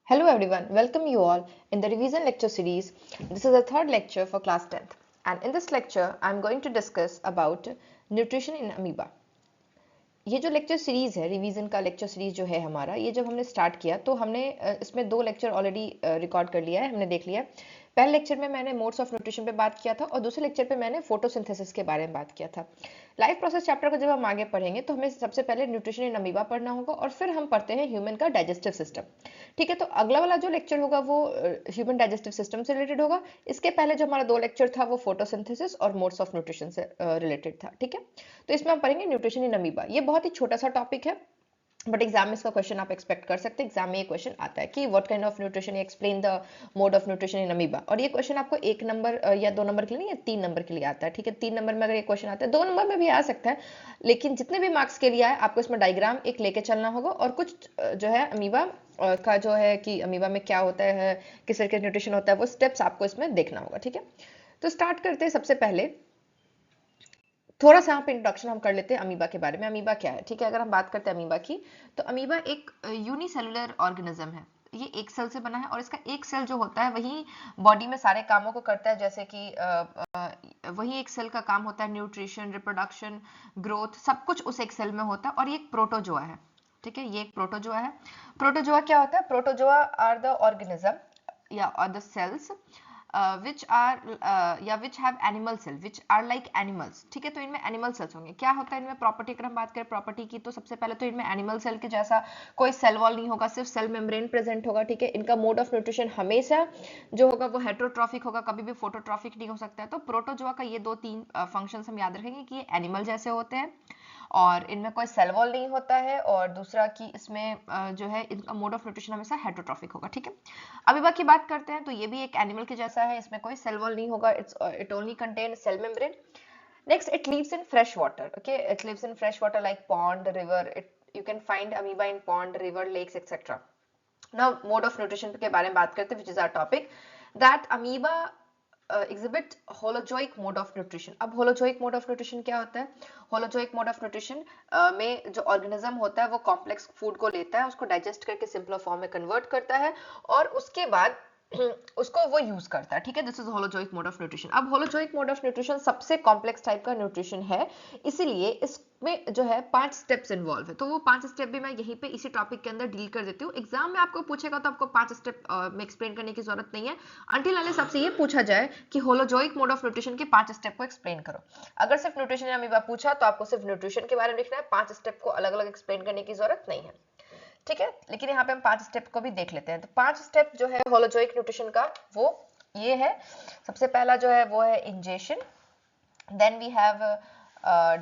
Hello everyone, welcome you all in the revision lecture series. This is the third lecture for class 10th, and in this lecture I am going to discuss about nutrition in amoeba. ये जो lecture series है, revision का lecture series जो है हमारा, ये जब हमने स्टार्ट किया तो हमने इसमें 2 लेक्चर ऑलरेडी रिकॉर्ड कर लिया है, हमने देख लिया। पहले लेक्चर में मैंने मोड्स ऑफ न्यूट्रिशन पे बात किया था और दूसरे लेक्चर पे मैंने फोटोसिंथेसिस के बारे में बात किया था। लाइफ प्रोसेस चैप्टर को जब हम आगे पढ़ेंगे तो हमें सबसे पहले न्यूट्रिशन इन अमीबा पढ़ना होगा और फिर हम पढ़ते हैं ह्यूमन का डाइजेस्टिव सिस्टम। ठीक है, तो अगला वाला जो लेक्चर होगा वो ह्यूमन डाइजेस्टिव सिस्टम से रिलेटेड होगा। इसके पहले जो हमारा 2 लेक्चर था वो फोटोसिंथेसिस और मोड्स ऑफ न्यूट्रिशन से रिलेटेड था। ठीक है, तो इसमें हम पढ़ेंगे न्यूट्रिशन इन अमीबा। ये बहुत ही छोटा सा टॉपिक है, बट एग्जाम में इसका क्वेश्चन आप एक्सपेक्ट कर सकते हैं। एग्जाम में ये क्वेश्चन आता है कि what kind of nutrition, explain the mode of nutrition in amoeba. और ये क्वेश्चन आपको 1 नंबर या 2 नंबर के लिए नहीं, या 3 नंबर के लिए आता है। ठीक है, 3 नंबर में अगर ये क्वेश्चन आता है, 2 नंबर में भी आ सकता है, लेकिन जितने भी मार्क्स के लिए आए आपको इसमें डायग्राम एक लेके चलना होगा और कुछ जो है अमीबा का जो है कि अमीबा में क्या होता है, किस तरह का न्यूट्रिशन होता है, वो स्टेप्स आपको इसमें देखना होगा। ठीक है, तो स्टार्ट करते हैं। सबसे पहले थोड़ा सा यहाँ पे इंट्रोडक्शन हम कर लेते हैं अमीबा के बारे में। अमीबा क्या है? ठीक है, अगर हम बात करते हैं अमीबा की, तो अमीबा एक यूनिसेलुलर ऑर्गेनिज्म है। ये एक सेल से बना है और इसका एक सेल जो होता है वही बॉडी में सारे कामों को करता है, जैसे कि वही एक सेल का काम होता है, न्यूट्रिशन, रिप्रोडक्शन, ग्रोथ, सब कुछ उस एक सेल में होता है। और ये एक प्रोटोजोआ है। ठीक है, ये एक प्रोटोजोआ है। प्रोटोजोआ क्या होता है? प्रोटोजोआ आर द ऑर्गेनिज्म या द सेल्स which are या which have animal cell which are like animals। ठीक है, तो इनमें एनिमल सेल्स होंगे। क्या होता है इनमें प्रॉपर्टी? अगर हम बात करें प्रॉपर्टी की, तो सबसे पहले तो इनमें एनिमल सेल के जैसा कोई सेल वॉल नहीं होगा, सिर्फ सेल मेम्ब्रेन प्रेजेंट होगा। ठीक है, इनका मोड ऑफ न्यूट्रिशन हमेशा जो होगा वो हेटरोट्रॉफिक होगा, कभी भी फोटोट्रॉफिक नहीं हो सकता है। तो प्रोटोजोआ का ये 2-3 फंक्शंस हम याद रखेंगे कि ये एनिमल जैसे होते हैं और इनमें कोई सेल वॉल नहीं होता है, और दूसरा कि इसमें जो है इनका मोड ऑफ न्यूट्रिशन हमेशा हेटरोट्रॉफिक होगा। ठीक है, अमीबा की बात करते हैं तो ये भी एक एनिमल के जैसा है, इसमें कोई सेल वॉल नहीं होगा, it only contain cell membrane. Next, it lives in fresh water. Okay, it lives in fresh water like pond, river. You can find amoeba in pond, river, lakes etcetera. Now mode of nutrition के बारे में बात करते हैं, which is our topic, that amoeba exhibit holozoic mode of nutrition. अब holozoic mode of nutrition क्या होता है? होलोजोइक मोड ऑफ न्यूट्रिशन में जो ऑर्गेनिज्म होता है वो कॉम्प्लेक्स फूड को लेता है, उसको डाइजेस्ट करके सिंपलर फॉर्म में कन्वर्ट करता है और उसके बाद उसको वो यूज करता है। ठीक है, this is holozoic mode of nutrition. अब होलोजोइक मोड ऑफ न्यूट्रिशन सबसे कॉम्प्लेक्स टाइप का न्यूट्रिशन है, इसीलिए इसमें जो है 5 स्टेप्स इन्वॉल्व है। तो वो 5 स्टेप भी मैं यहीं पे इसी टॉपिक के अंदर डील कर देती हूँ। एग्जाम में आपको पूछेगा तो आपको 5 स्टेप में एक्सप्लेन करने की जरूरत नहीं है, अनटिल अनलेस आपसे ये पूछा जाए कि होलोजोइक मोड ऑफ न्यूट्रिशन के 5 स्टेप को एक्सप्लेन करो। अगर सिर्फ न्यूट्रिशन अमीबा पूछा तो आपको सिर्फ न्यूट्रिशन के बारे में लिखना है, 5 स्टेप को अलग अलग एक्सप्लेन करने की जरूरत नहीं है। ठीक है, लेकिन यहाँ पे हम 5 स्टेप को भी देख लेते हैं। तो 5 स्टेप जो है होलोजोइक न्यूट्रिशन का वो ये है। सबसे पहला जो है वो है ingestion, then we have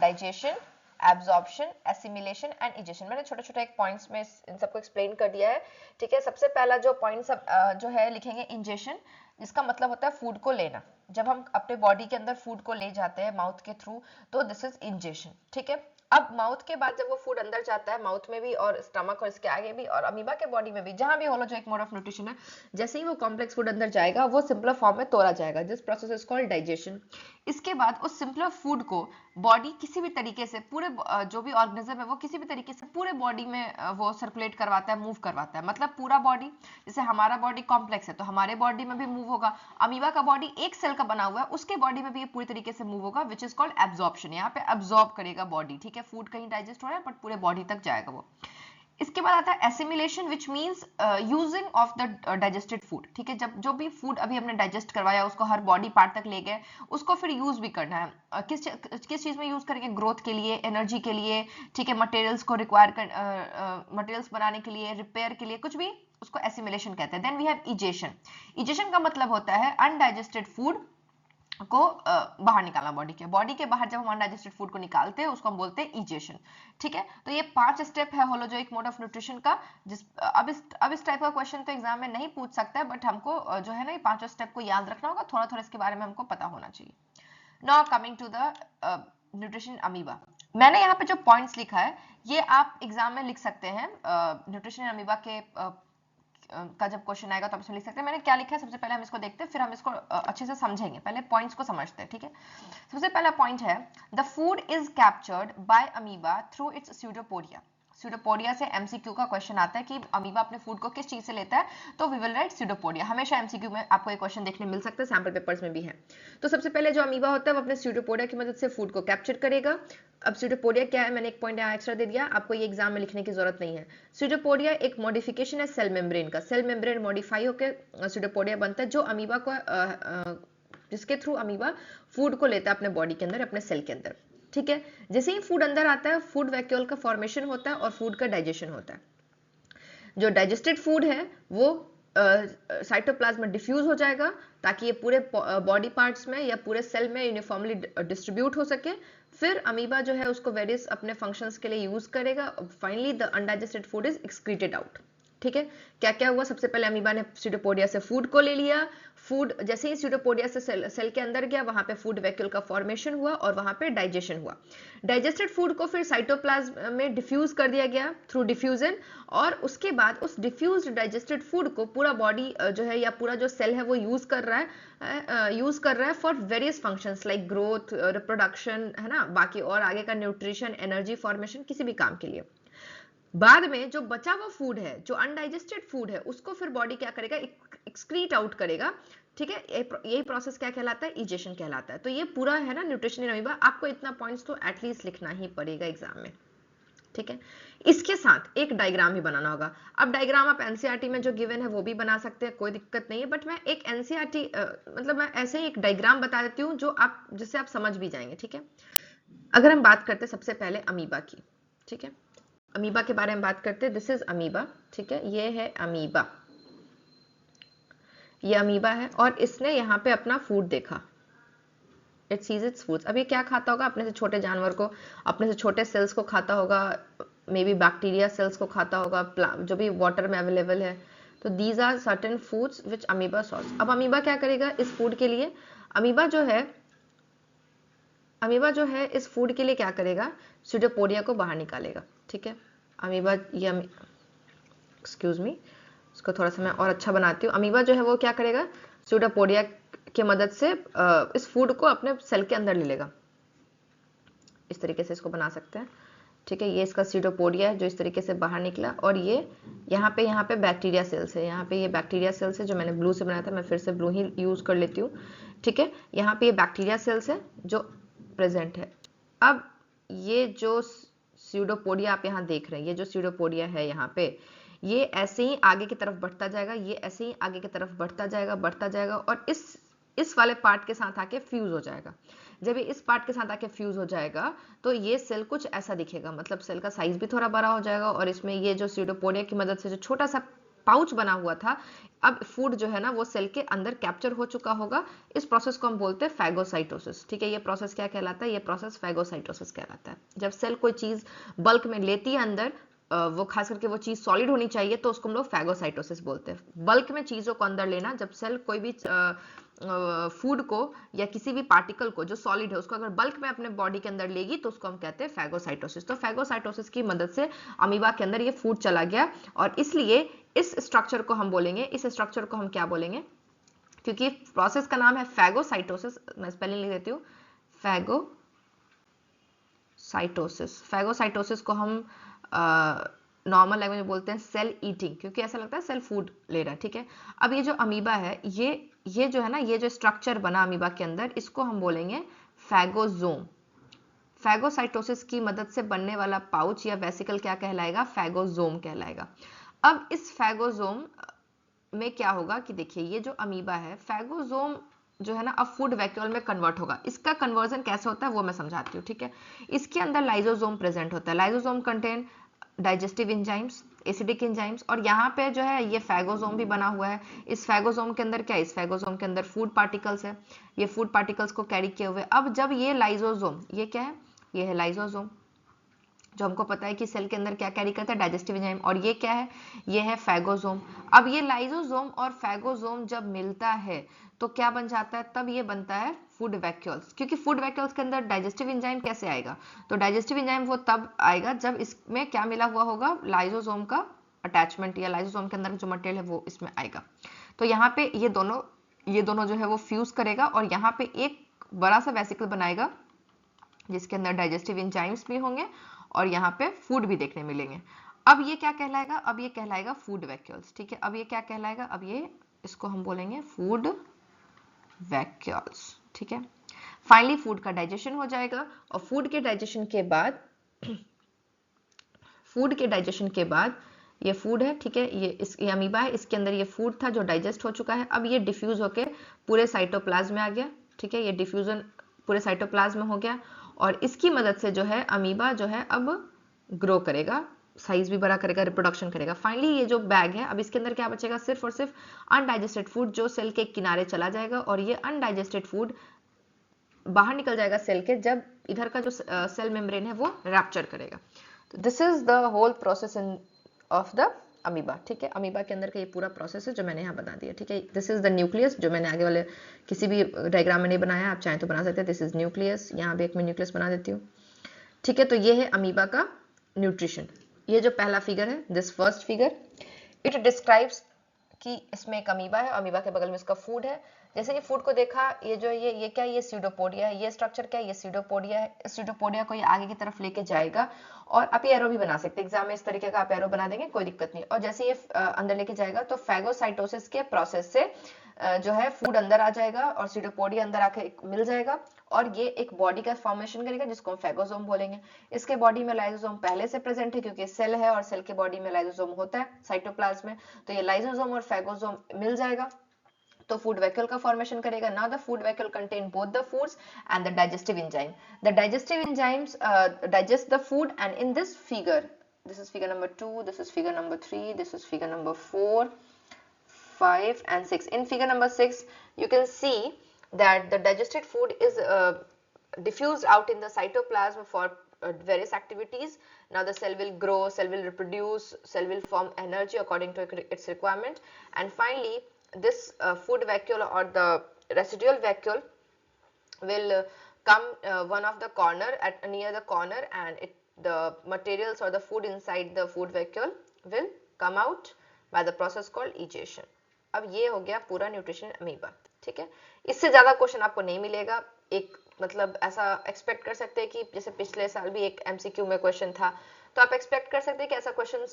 digestion, absorption, assimilation and egestion. मैंने छोटे छोटे एक पॉइंट्स में इन सबको एक्सप्लेन कर दिया है। ठीक है, सबसे पहला जो पॉइंट सब जो है लिखेंगे इंजेशन, जिसका मतलब होता है फूड को लेना। जब हम अपने बॉडी के अंदर फूड को ले जाते हैं माउथ के थ्रू, तो दिस इज इंजेशन। ठीक है, अब माउथ के बाद जब वो फूड अंदर जाता है, माउथ में भी और स्टमक और इसके आगे भी और अमीबा के बॉडी में भी, जहां भी होलोजोइक मोड ऑफ न्यूट्रिशन है, जैसे ही वो कॉम्प्लेक्स फूड अंदर जाएगा वो सिंपलर फॉर्म में तोड़ा जाएगा, this process is called digestion. इसके बाद उस सिंपलर फूड को बॉडी किसी भी तरीके से पूरे जो भी ऑर्गेनिज्म है वो किसी भी तरीके से पूरे बॉडी में वो सर्कुलेट करवाता है, मूव करवाता है। मतलब पूरा बॉडी, जैसे हमारा बॉडी कॉम्प्लेक्स है तो हमारे बॉडी में भी मूव होगा, अमीबा का बॉडी एक सेल का बना हुआ है, उसके बॉडी में भी ये पूरी तरीके से मूव होगा, विच इज कॉल्ड एब्जॉर्प्शन। यहाँ पे एब्जॉर्ब करेगा बॉडी। ठीक है, फूड कहीं डाइजेस्ट हो रहा है बट पूरे बॉडी तक जाएगा वो। इसके बाद आता है assimilation, which means using of the digested food. ठीक है, जब जो भी फूड अभी हमने डाइजेस्ट करवाया उसको हर बॉडी पार्ट तक ले गए, उसको फिर यूज भी करना है। किस चीज में यूज करेंगे? ग्रोथ के लिए, एनर्जी के लिए। ठीक है, मटेरियल्स को रिक्वायर कर मटेरियल्स बनाने के लिए, रिपेयर के लिए, कुछ भी, उसको एसिमिलेशन कहते हैं। Then we have egestion. Egestion का मतलब होता है अनडाइजेस्टेड फूड को बाहर निकालना बॉडी के बाहर। जब हम अनडाइजेस्टेड फूड को निकालते हैं उसको हम बोलते हैं इजेशन। ठीक है, तो ये 5 स्टेप है होलोजोइक मोड ऑफ न्यूट्रिशन का। अब इस टाइप का क्वेश्चन तो एग्जाम में नहीं पूछ सकता है, बट हमको जो है ना ये 5 स्टेप को याद रखना होगा, थोड़ा थोड़ा इसके बारे में हमको पता होना चाहिए। Now coming to the nutrition amoeba, मैंने यहाँ पे जो पॉइंट्स लिखा है ये आप एग्जाम में लिख सकते हैं। न्यूट्रिशन अमीबा के का जब क्वेश्चन आएगा तो आप इसमें लिख सकते हैं। मैंने क्या लिखा है सबसे पहले हम इसको देखते हैं, फिर हम इसको अच्छे से समझेंगे। पहले पॉइंट्स को समझते हैं। ठीक है, सबसे पहला पॉइंट है the food is captured by amoeba through it's pseudopodia. Pseudopodia से एमसीक्यू का क्वेश्चन आता है कि अमीबा अपने फूड को किस चीज से लेता है, तो वी विल राइट स्यूडोपोडिया। हमेशा एमसीक्यू में आपको एक क्वेश्चन देखने मिल सकता है, सैंपल पेपर्स में भी है। तो सबसे पहले जो अमीबा होता है वो अपने स्यूडोपोडिया की मदद से फूड को कैप्चर करेगा। अब स्यूडोपोडिया क्या है, मैंने एक पॉइंट यहाँ एक्स्ट्रा दे दिया, आपको ये एग्जाम में लिखने की जरूरत नहीं है। स्यूडोपोडिया एक मॉडिफिकेशन है सेल मेम्ब्रेन का। सेल मेम्ब्रेन मॉडिफाई होकर स्यूडोपोडिया बनता है, जो अमीबा को जिसके थ्रू अमीबा फूड को लेता है अपने बॉडी के अंदर, अपने सेल के अंदर। ठीक है, जैसे ही फूड अंदर आता है फूड वैक्यूल का फॉर्मेशन होता है और फूड का डाइजेशन होता है। जो डाइजेस्टेड फूड है वो साइटोप्लाज्म में डिफ्यूज हो जाएगा ताकि ये पूरे बॉडी पार्ट्स में या पूरे सेल में यूनिफॉर्मली डिस्ट्रीब्यूट हो सके। फिर अमीबा जो है उसको वेरियस अपने फंक्शंस के लिए यूज करेगा। Finally the undigested food is excreted out. ठीक है, क्या क्या हुआ, सबसे पहले अमीबा ने स्यूडोपोडिया से फूड को ले लिया। फूड जैसे ही स्यूडोपोडिया से सेल के अंदर गया, वहां पे फूड वैक्यूल का फॉर्मेशन हुआ और वहां पे डाइजेशन हुआ। डाइजेस्टेड फूड को फिर साइटोप्लाज्म में डिफ्यूज कर दिया गया थ्रू डिफ्यूजन, और उसके बाद उस डिफ्यूज्ड डाइजेस्टेड फूड को पूरा बॉडी जो है या पूरा जो सेल है वो यूज कर रहा है for various functions like growth, reproduction, है ना, बाकी और आगे का न्यूट्रिशन, एनर्जी फॉर्मेशन, किसी भी काम के लिए। बाद में जो बचा हुआ फूड है, जो अनडाइजेस्टेड फूड है, उसको फिर बॉडी क्या करेगा, एक्सक्रीट आउट करेगा। ठीक है, यही प्रोसेस क्या कहलाता है, इजेशन कहलाता है। तो ये पूरा है ना न्यूट्रिशन इन अमीबा। आपको इतना पॉइंट्स तो एटलीस्ट लिखना ही पड़ेगा एग्जाम में। ठीक है, इसके साथ एक डायग्राम भी बनाना होगा। अब डायग्राम आप एनसीईआरटी में जो गिवन है वो भी बना सकते हैं, कोई दिक्कत नहीं है, बट मैं एक एनसीईआरटी मतलब मैं ऐसे ही एक डायग्राम बता देती हूँ जो आप जिससे आप समझ भी जाएंगे। ठीक है, अगर हम बात करते हैं सबसे पहले अमीबा की। ठीक है, अमीबा के बारे में बात करते हैं। This is amoeba. ठीक है, ये है अमीबा, ये अमीबा है और इसने यहाँ पे अपना फूड देखा। It seize its foods. अब ये क्या खाता होगा, अपने से छोटे जानवर को, अपने से छोटे सेल्स को खाता होगा, मे बी बैक्टीरिया सेल्स को खाता होगा, जो भी वाटर में अवेलेबल है। तो these are certain foods which amoeba solves. अब अमीबा क्या करेगा इस फूड के लिए, अमीबा जो है इस फूड के लिए क्या करेगा, स्यूडोपोडिया को बाहर निकालेगा। ठीक है, अमीबा ये एक्सक्यूज मी, इसको थोड़ा सा मैं और अच्छा बनाती हूँ। अमीबा जो है वो क्या करेगा, स्यूडोपोडिया की मदद से इस फूड को अपने सेल के अंदर ले लेगा। इस तरीके से इसको बना सकते हैं। ठीक है, ये इसका स्यूडोपोडिया है जो इस तरीके से बाहर निकला, और ये यहाँ पे बैक्टीरिया सेल्स है। यहाँ पे ये बैक्टीरिया सेल्स है जो मैंने ब्लू से बनाया था, मैं फिर से ब्लू ही यूज कर लेती हूँ। ठीक है, यहाँ पे ये बैक्टीरिया सेल्स है जो प्रेजेंट है। अब ये जो स्यूडोपोडिया आप यहाँ देख रहे हैं, ये जो स्यूडोपोडिया है यहाँ पे, ये ऐसे ही आगे की तरफ बढ़ता जाएगा, ये ऐसे ही आगे की तरफ बढ़ता जाएगा और इस वाले पार्ट के साथ आके फ्यूज हो जाएगा। जब ये इस पार्ट के साथ आके फ्यूज हो जाएगा तो ये सेल कुछ ऐसा दिखेगा, मतलब सेल का साइज भी थोड़ा बड़ा हो जाएगा, और इसमें ये जो स्यूडोपोडिया की मदद से जो छोटा सा पाउच बना हुआ था, अब फूड जो है ना वो सेल के अंदर कैप्चर हो चुका होगा। इस प्रोसेस को हम बोलते हैं फैगोसाइटोसिस। ठीक है, ये प्रोसेस क्या कहलाता है, ये प्रोसेस फैगोसाइटोसिस कहलाता है। जब सेल कोई चीज बल्क में लेती है अंदर, वो खास करके वो चीज सॉलिड होनी चाहिए, तो उसको हम लोग फैगोसाइटोसिस बोलते हैं। बल्क में चीजों को अंदर लेना, जब सेल कोई भी फूड को या किसी भी पार्टिकल को जो सॉलिड है उसको अगर बल्क में अपने बॉडी के अंदर लेगी तो उसको हम कहते हैं फैगोसाइटोसिस। तो फैगोसाइटोसिस की मदद से अमीबा के अंदर ये फूड चला गया, और इसलिए इस स्ट्रक्चर को हम बोलेंगे, इस स्ट्रक्चर को हम क्या बोलेंगे, क्योंकि प्रोसेस का नाम है फैगोसाइटोसिस, मैं स्पेलिंग लिख देती हूँ, फैगोसाइटोसिस। फैगोसाइटोसिस को हम नॉर्मल लैंग्वेज में बोलते हैं सेल ईटिंग, क्योंकि ऐसा लगता है सेल फूड ले रहा है। ठीक है, अब ये जो अमीबा है, ये जो है ना, ये जो स्ट्रक्चर बना अमीबा के अंदर, इसको हम बोलेंगे फैगोजोम। फैगोसाइटोसिस की मदद से बनने वाला पाउच या वेसिकल क्या कहलाएगा, फैगोजोम कहलाएगा। अब इस फैगोजोम में क्या होगा कि देखिए, ये जो अमीबा है, फैगोजोम जो है ना अब फूड वैक्यूल में कन्वर्ट होगा। इसका कन्वर्जन कैसे होता है वो मैं समझाती हूँ। ठीक है, इसके अंदर लाइजोसोम प्रेजेंट होता है। Lysosome contain digestive enzymes, acidic enzymes, और यहाँ पे जो है ये फैगोसोम भी बना हुआ है। इस फैगोसोम के अंदर क्या है, इस फैगोसोम के अंदर फूड पार्टिकल्स है, ये फूड पार्टिकल्स को कैरी किए हुए। अब जब ये लाइजोसोम, ये क्या है, ये है लाइजोसोम, जो हमको पता है कि सेल के अंदर क्या कैरी करता है, डाइजेस्टिव एंजाइम, और ये क्या है, ये है फैगोसोम। अब ये लाइजोसोम और फैगोसोम जब मिलता है तो क्या बन जाता है, तब ये बनता है फूड वैक्यूल्स। क्योंकि फूड वैक्यूल्स के अंदर डाइजेस्टिव एंजाइम कैसे आएगा, तो डाइजेस्टिव एंजाइम वो तब आएगा जब इसमें क्या मिला हुआ होगा, लाइजोसोम का अटैचमेंट, या लाइजोसोम के अंदर जो मटेरियल है वो इसमें आएगा। तो यहाँ पे ये दोनों जो है वो फ्यूज करेगा, और यहाँ पे एक बड़ा सा वेसिकल बनाएगा जिसके अंदर डाइजेस्टिव एंजाइम्स भी होंगे और यहाँ पे फूड भी देखने मिलेंगे। अब ये क्या कहलाएगा, अब ये कहलाएगा फूड वैक्यूल्स, ठीक है। अब ये क्या कहलाएगा, अब ये इसको हम बोलेंगे फूड वैक्यूल्स, ठीक है। फाइनली फूड का डाइजेशन हो जाएगा और फूड के डाइजेशन के बाद ये फूड है, ठीक है, ये अमीबा है, इसके अंदर ये फूड था जो डाइजेस्ट हो चुका है। अब ये डिफ्यूज होके पूरे साइटोप्लाज्म में आ गया, ठीक है, ये डिफ्यूजन पूरे साइटोप्लाज्म में हो गया और इसकी मदद से जो है अमीबा जो है अब ग्रो करेगा, साइज भी बड़ा करेगा, रिप्रोडक्शन करेगा। फाइनली ये जो बैग है, अब इसके अंदर क्या बचेगा, सिर्फ और सिर्फ अनडाइजेस्टेड फूड जो सेल के किनारे चला जाएगा और ये अनडाइजेस्टेड फूड बाहर निकल जाएगा सेल के जब इधर का जो सेल मेम्ब्रेन है वो रैप्चर करेगा। तो this is the whole process in of the amoeba, ठीक है। अमीबा के अंदर का ये पूरा प्रोसेस है जो मैंने यहाँ बता दिया, ठीक है। दिस इज द न्यूक्लियस, जो मैंने आगे वाले किसी भी डायग्राम में नहीं बनाया, आप चाहें तो बना सकते हैं। दिस इज न्यूक्लियस, यहाँ भी एक मैं न्यूक्लियस बना देती हूँ, ठीक है। तो ये है अमीबा का न्यूट्रिशन। ये जो पहला फिगर है, this first figure, it describes कि इसमें एक अमीबा है, अमीबा के बगल में इसका फूड है। जैसे ये फूड को देखा, ये जो ये क्या, ये स्यूडोपोडिया है, ये स्ट्रक्चर क्या है, ये स्यूडोपोडिया है। इस स्यूडोपोडिया को ये आगे की तरफ लेके जाएगा और आप ये एरो भी बना सकते हैं, एग्जाम में इस तरीके का आप एरो बना देंगे, कोई दिक्कत नहीं। और जैसे ये अंदर लेके जाएगा तो फैगोसाइटोसिस के प्रोसेस से जो है फूड अंदर आ जाएगा और स्यूडोपोडिया अंदर आके मिल जाएगा और ये एक बॉडी का फॉर्मेशन करेगा जिसको हम फैगोसोम बोलेंगे। इसके बॉडी में लाइसोसोम पहले से प्रेजेंट है क्योंकि सेल है और सेल के बॉडी में लाइसोसोम होता है साइटोप्लाज्म में, तो ये लाइसोसोम और फैगोसोम मिल जाएगा तो फूड वैक्यूल का फॉर्मेशन करेगा। Now the food vacuole contain both the foods and the digestive enzyme. The digestive enzymes digest the food and in this figure, this is figure number 2, this is figure number 3, this is figure number 4, 5 and 6. In figure number 6 you can see that the digested food is diffused out in the cytoplasm for various activities. Now the cell will grow, cell will reproduce, cell will form energy according to its requirement, and finally this food vacuole or the residual vacuole will come one of the corner at near the corner, and the materials or the food inside the food vacuole will come out by the process called egestion. अब ये हो गया पूरा nutrition amoeba, ठीक है। इससे ज्यादा question आपको नहीं मिलेगा। एक मतलब ऐसा एक्सपेक्ट कर सकते हैं कि जैसे पिछले साल भी एक एमसीक्यू में क्वेश्चन था, तो आप एक्सपेक्ट कर सकते हैं कि ऐसा क्वेश्चन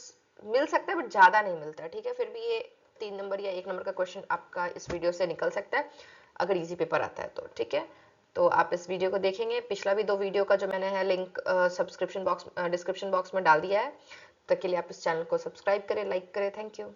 मिल सकता है बट ज्यादा नहीं मिलता, ठीक है। फिर भी ये 3 नंबर या 1 नंबर का क्वेश्चन आपका इस वीडियो से निकल सकता है अगर इजी पेपर आता है तो, ठीक है। तो आप इस वीडियो को देखेंगे, पिछला भी 2 वीडियो का जो मैंने है लिंक डिस्क्रिप्शन बॉक्स में डाल दिया है, तब के लिए आप इस चैनल को सब्सक्राइब करें, लाइक करें। Thank you.